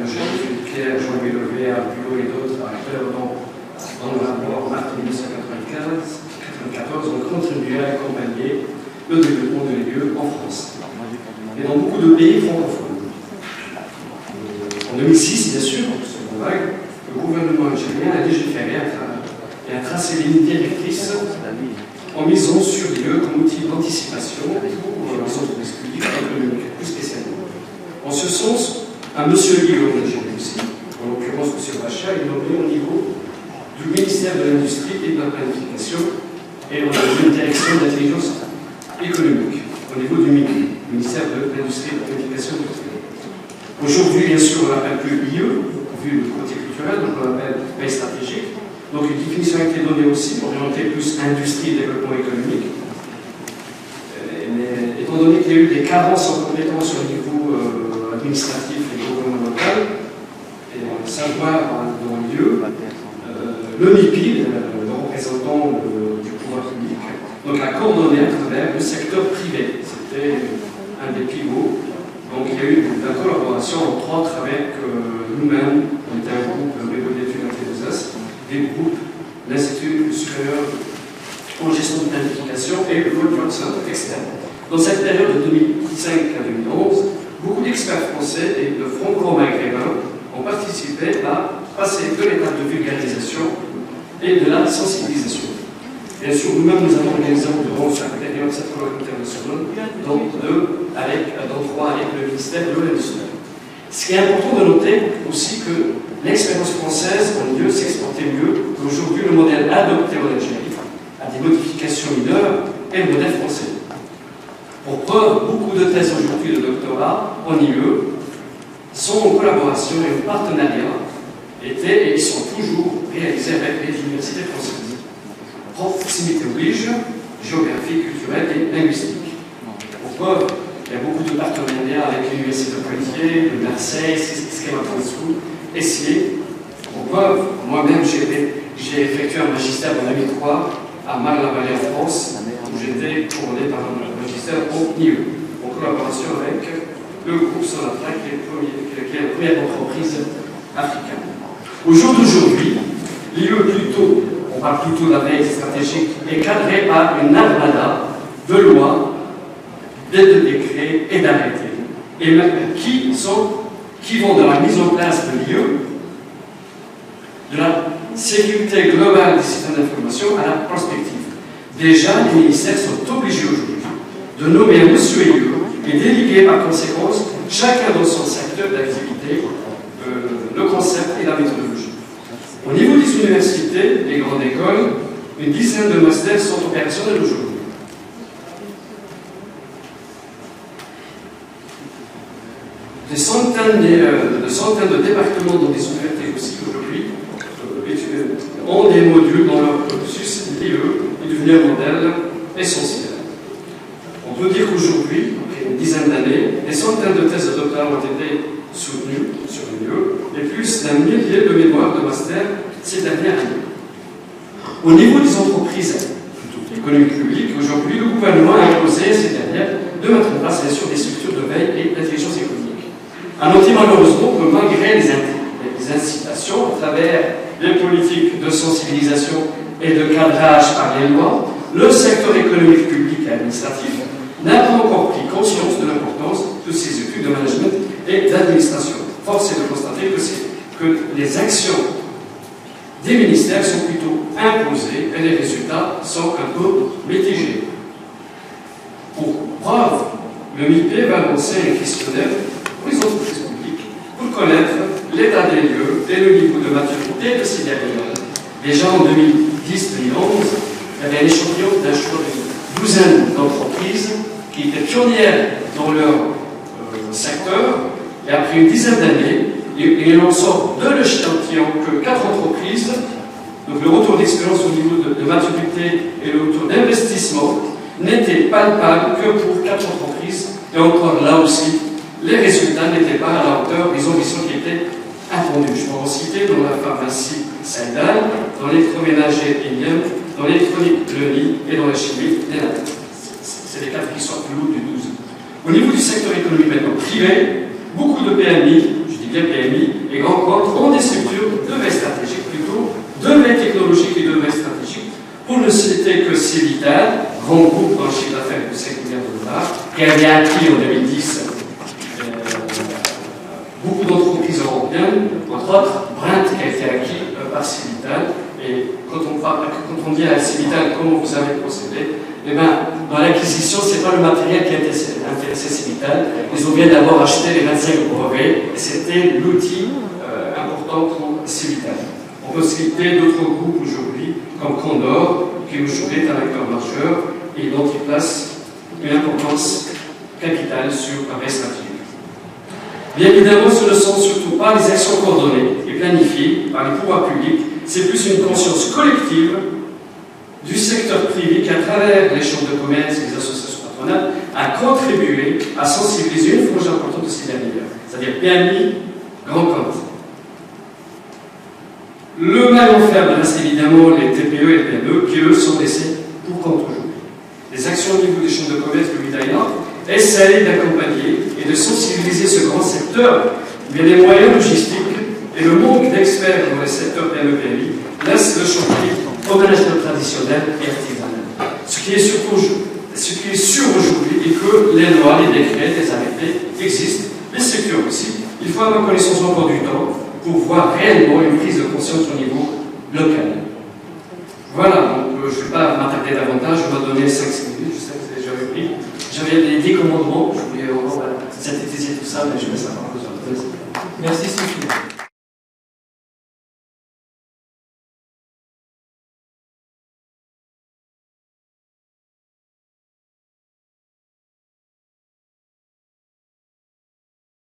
Jean-Philippe Pierre, Jean-Louis Levé, Alain Bulot et d'autres acteurs dans le rapport en mars 1994 ont contribué à accompagner le développement de l'IE en France et dans beaucoup de pays francophones. En 2006, bien sûr, seconde vague, le gouvernement algérien a légiféré et a tracé les lignes directrices en misant sur l'IE comme outil d'anticipation pour les entreprises publiques et économiques, plus spécialement. En ce sens, un monsieur l'IE en Algérie aussi, en l'occurrence M. Bacha, est nommé au niveau du ministère de l'Industrie et de la Planification et au niveau d'une direction d'intelligence économique, au niveau du ministère de l'Industrie et de la Planification. Aujourd'hui, bien sûr, on l'appelle plus IE, vu le côté culturel, donc on l'appelle veille stratégique. Donc une définition a été donnée aussi, orientée plus industrie et développement économique. Mais étant donné qu'il y a eu des carences en compétences au niveau administratif et gouvernemental, et savoir dans l'IE, le MIPID, le représentant du pouvoir public, donc a coordonné à travers le secteur privé. C'était un des pivots. Donc il y a eu de la collaboration, entre autres, avec nous-mêmes, on était un groupe, le réseau d'études T2S, des groupes, l'Institut supérieur en gestion de planification et le World Trade Center externe. Dans cette période de 2005 à 2011, beaucoup d'experts français et de franco-maghrébins ont participé à passer de l'étape de vulgarisation et de la sensibilisation. Bien sûr, nous-mêmes, nous avons organisé durant cette période cette colloque internationale, dont deux avec le ministère de l'Industrie. Ce qui est important de noter aussi que l'expérience française en IE s'exportait mieux qu'aujourd'hui le modèle adopté en Algérie a des modifications mineures et le modèle français. Pour preuve, beaucoup de thèses aujourd'hui de doctorat en IE sont en collaboration et en partenariat, étaient et sont toujours réalisés avec les universités françaises. Proximité oblige, géographie, culturelle et linguistique. Pour preuve, il y a beaucoup de partenariats avec l'Université de Poitiers, de Marseille, Schema School, Essier. Pour preuve, moi-même, j'ai effectué un magistère en 2003 à Marne-la-Vallée en France, où j'étais couronné par un magistère au NIE, en collaboration avec le groupe Sonatra, qui est la première entreprise africaine. Au jour d'aujourd'hui, l'IE plutôt, on parle plutôt de la veille stratégique, est cadrée par une armada de lois, de décrets et d'arrêtés, et qui vont de la mise en place de l'IE, de la sécurité globale des systèmes d'information à la prospective. Déjà, les ministères sont obligés aujourd'hui de nommer un monsieur IE et déléguer par conséquence, chacun dans son secteur d'activité, le concept et la méthodologie. Au niveau des universités, les grandes écoles, une dizaine de masters sont opérationnels aujourd'hui. Des centaines de départements dans des universités aussi aujourd'hui ont des modules dans leur cursus. L'IE est devenu un modèle essentiel. On peut dire qu'aujourd'hui, après une dizaine d'années, des centaines de thèses de doctorat ont été soutenues sur l'IE et plus d'un millier de mémoires de master ces dernières années. Au niveau des entreprises économiques publiques, aujourd'hui, le gouvernement a imposé ces dernières de mettre en place bien sûr des structures de veille et d'intelligence économique. À noter malheureusement que malgré les incitations à travers les politiques de sensibilisation et de cadrage par les lois, le secteur économique public et administratif n'a pas encore pris conscience de l'importance de ces études de management et d'administration. Force est de constater que les actions des ministères sont plutôt imposées et les résultats sont un peu mitigés. Pour preuve, le MIPE va lancer un questionnaire pour les entreprises publiques pour connaître l'état des lieux et le niveau de maturité de ces dernières. Déjà en 2010-2011, il y avait un échantillon d'un choix d'une douzaine d'entreprises qui étaient pionnières dans leur secteur, et après une dizaine d'années, il en sort de l'échantillon que 4 entreprises. Donc le retour d'expérience au niveau de maturité et le retour d'investissement n'était palpable que pour 4 entreprises, et encore là aussi, les résultats n'étaient pas à la hauteur des ambitions qui étaient attendues. Je peux en citer dans la pharmacie Saïdal, dans l'électroménager Ilium, dans l'électronique Leni et dans la chimie Nénat. C'est les 4 qui sortent plus haut du 12. Au niveau du secteur économique maintenant privé, beaucoup de PMI, je dis bien PMI et grands comptes, ont des structures de veille stratégique, plutôt de veille technologique et de veille stratégique. Pour ne citer que Civital, grand groupe dans le chiffre d'affaires de 5 milliards de dollars, qui avait acquis en 2010 beaucoup d'entreprises européennes, entre autres Brent qui a été acquis par Civital. Et quand on dit à Civital comment vous avez procédé, eh bien, dans l'acquisition, ce n'est pas le matériel qui a intéressé Civital. Ils ont bien d'abord acheté les 25 brevets et c'était l'outil important pour Civital. On peut citer d'autres groupes aujourd'hui, comme Condor, qui aujourd'hui est un acteur majeur et dont il place une importance capitale sur la veille stratégique. Bien évidemment, ce ne sont surtout pas les actions coordonnées et planifiées par les pouvoirs publics, c'est plus une conscience collective du secteur privé qui, à travers les chambres de commerce et les associations patronales, a contribué à sensibiliser une frange importante de ces derniers, c'est-à-dire PMI, grand compte. Le maillon faible reste évidemment les TPE et PME qui, eux, sont laissés pour compte aujourd'hui. Les actions au niveau des chambres de commerce de l'Italie essayent d'accompagner et de sensibiliser ce grand secteur, mais les moyens logistiques et le manque d'experts dans les secteurs PME-PMI laissent le chantier au management traditionnel et artisanal. Ce qui est sûr aujourd'hui est que les lois, les décrets, les arrêtés existent, les secteurs aussi. Il faut avoir connaissance encore du temps pour voir réellement une prise de conscience au niveau local. Voilà, donc je ne vais pas m'attarder davantage, je vais donner 5 minutes, je sais que c'est déjà pris. J'avais les 10 commandements, je voulais synthétiser tout ça, mais je laisse la parole aux autres. Merci Sophie.